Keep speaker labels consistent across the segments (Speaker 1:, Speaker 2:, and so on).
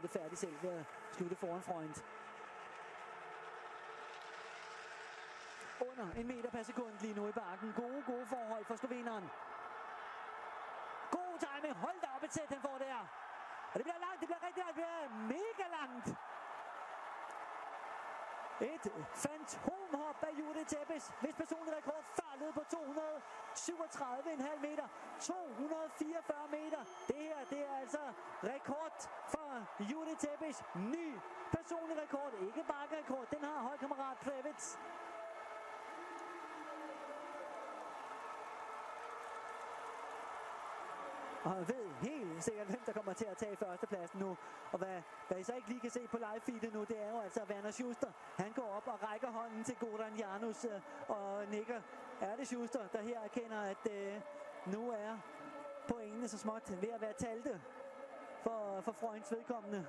Speaker 1: det færdigt selv ved at slutte foran Freund. Under 1 meter per sekund lige nu i bakken. Gode forhold for sloveneren. God timing. Hold da op et sæt, han får der. Og det bliver langt, det bliver rigtig langt, det bliver mega langt. Et fantomhop af Juri Tepes, hvis personlig rekord før lød på 237,5 meter. 244 meter. Det her, det er altså rekord for Juri Tepes. Ny personlig rekord, ikke bakkerekord. Den har holdkammerat Previts. Og jeg ved helt sikkert, hvem der kommer til at tage førstepladsen nu. Og hvad I så ikke lige kan se på live-feedet nu, det er jo altså Werner Schuster. Han går op og rækker hånden til Goran Janus og nikker. Er det Schuster, der her erkender, at nu er pointene så småt ved at være talte for Freunds vedkommende.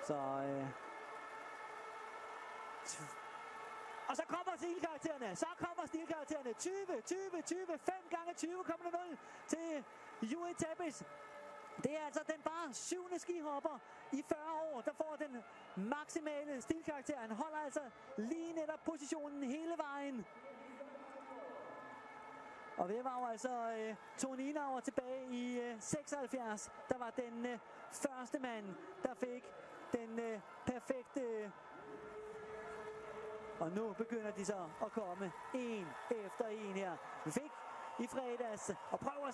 Speaker 1: Så og så kommer stilkaraktererne. 20, 5 gange 20,0 til Juri Tepes. Det er altså den bare 7. skihopper i 40 år, der får den maksimale stilkarakter. Han holder altså lige netop positionen hele vejen. Og det var jo altså Tony Inauer tilbage i 76, der var den første mand, der fik den perfekte. Og nu begynder de så at komme en efter en her. Vi fik i fredags og prøver at